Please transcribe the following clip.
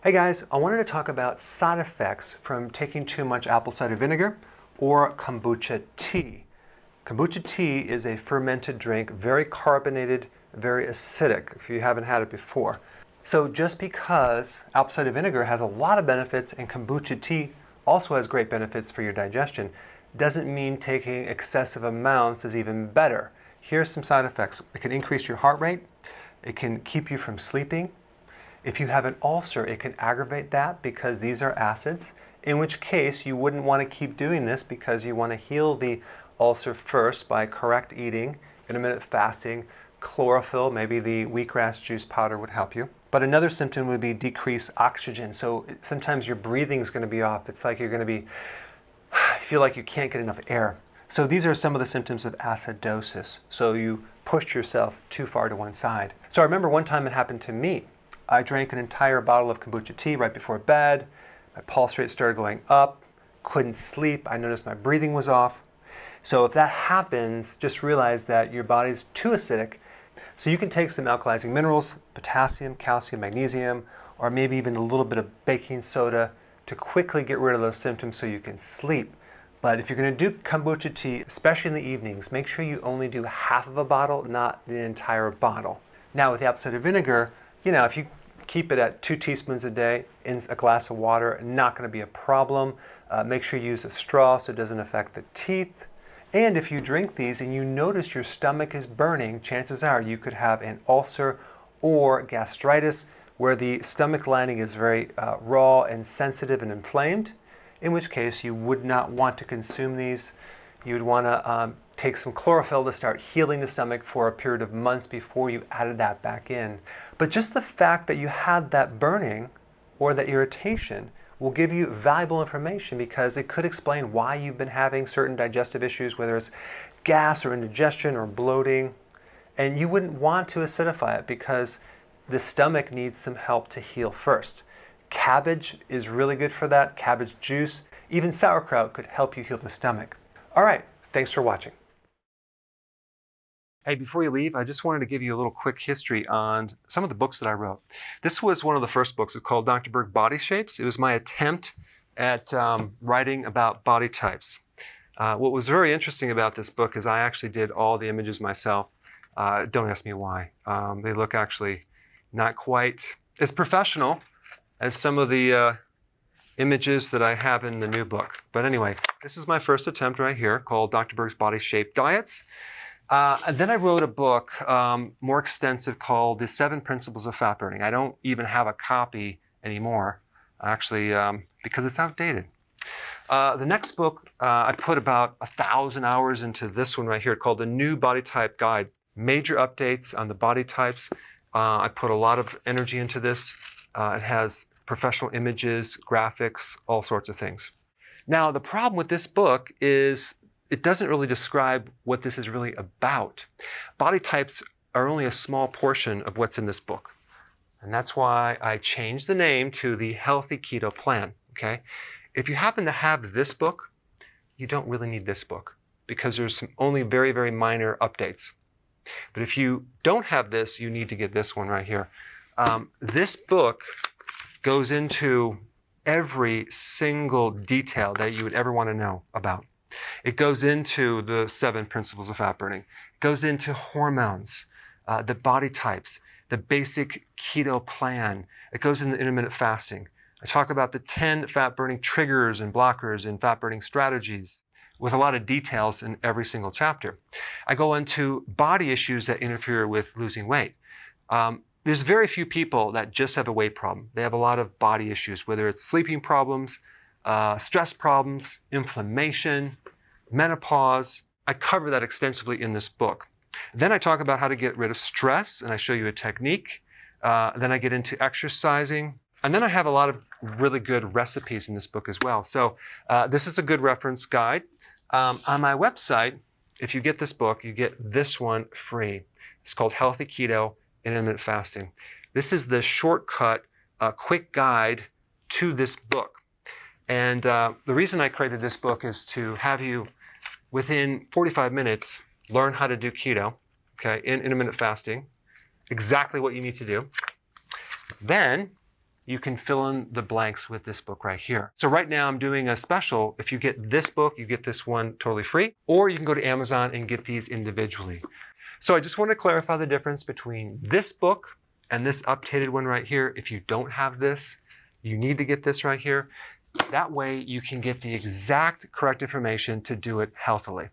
Hey guys, I wanted to talk about side effects from taking too much apple cider vinegar or kombucha tea. Kombucha tea is a fermented drink, very carbonated, very acidic, if you haven't had it before. So just because apple cider vinegar has a lot of benefits and kombucha tea also has great benefits for your digestion, doesn't mean taking excessive amounts is even better. Here's some side effects. It can increase your heart rate. It can keep you from sleeping. If you have an ulcer, it can aggravate that because these are acids, in which case you wouldn't want to keep doing this because you want to heal the ulcer first by correct eating, intermittent fasting, chlorophyll, maybe the wheatgrass juice powder would help you. But another symptom would be decreased oxygen. So sometimes your breathing is going to be off. It's like you're going to be, you feel like you can't get enough air. So these are some of the symptoms of acidosis. So you pushed yourself too far to one side. So I remember one time it happened to me. I drank an entire bottle of kombucha tea right before bed. My pulse rate started going up, couldn't sleep. I noticed my breathing was off. So if that happens, just realize that your body's too acidic. So you can take some alkalizing minerals, potassium, calcium, magnesium, or maybe even a little bit of baking soda to quickly get rid of those symptoms so you can sleep. But if you're going to do kombucha tea, especially in the evenings, make sure you only do half of a bottle, not the entire bottle. Now with the apple cider vinegar, if you keep it at 2 teaspoons a day in a glass of water, not going to be a problem. Make sure you use a straw so it doesn't affect the teeth. And if you drink these and you notice your stomach is burning, chances are you could have an ulcer or gastritis where the stomach lining is very raw and sensitive and inflamed, in which case you would not want to consume these. You'd want to take some chlorophyll to start healing the stomach for a period of months before you added that back in. But just the fact that you had that burning or that irritation will give you valuable information because it could explain why you've been having certain digestive issues, whether it's gas or indigestion or bloating. And you wouldn't want to acidify it because the stomach needs some help to heal first. Cabbage is really good for that. Cabbage juice, even sauerkraut could help you heal the stomach. All right, thanks for watching. Hey, before you leave, I just wanted to give you a little quick history on some of the books that I wrote. This was one of the first books. It's called Dr. Berg Body Shapes. It was my attempt at writing about body types. What was very interesting about this book is I actually did all the images myself. Don't ask me why. They look actually not quite as professional as some of the images that I have in the new book. But anyway, this is my first attempt right here called Dr. Berg's Body Shape Diets. And then I wrote a book more extensive called The 7 Principles of Fat Burning. I don't even have a copy anymore, actually, because it's outdated. The next book, I put about 1,000 hours into this one right here called The New Body Type Guide. Major updates on the body types. I put a lot of energy into this. It has professional images, graphics, all sorts of things. Now, the problem with this book is it doesn't really describe what this is really about. Body types are only a small portion of what's in this book. And that's why I changed the name to the Healthy Keto Plan, okay? If you happen to have this book, you don't really need this book because there's only very, very minor updates. But if you don't have this, you need to get this one right here. This book goes into every single detail that you would ever want to know about. It goes into the 7 principles of fat burning. It goes into hormones, the body types, the basic keto plan. It goes into intermittent fasting. I talk about the 10 fat burning triggers and blockers and fat burning strategies with a lot of details in every single chapter. I go into body issues that interfere with losing weight. There's very few people that just have a weight problem. They have a lot of body issues, whether it's sleeping problems, stress problems, inflammation, menopause. I cover that extensively in this book. Then I talk about how to get rid of stress, and I show you a technique. Then I get into exercising. And then I have a lot of really good recipes in this book as well. So this is a good reference guide. On my website, if you get this book, you get this one free. It's called Healthy Keto and Intermittent Fasting. This is the shortcut, quick guide to this book. And the reason I created this book is to have you, within 45 minutes, learn how to do keto, okay, in intermittent fasting, exactly what you need to do. Then you can fill in the blanks with this book right here. So right now I'm doing a special. If you get this book, you get this one totally free, or you can go to Amazon and get these individually. So I just want to clarify the difference between this book and this updated one right here. If you don't have this, you need to get this right here. That way you can get the exact correct information to do it healthily.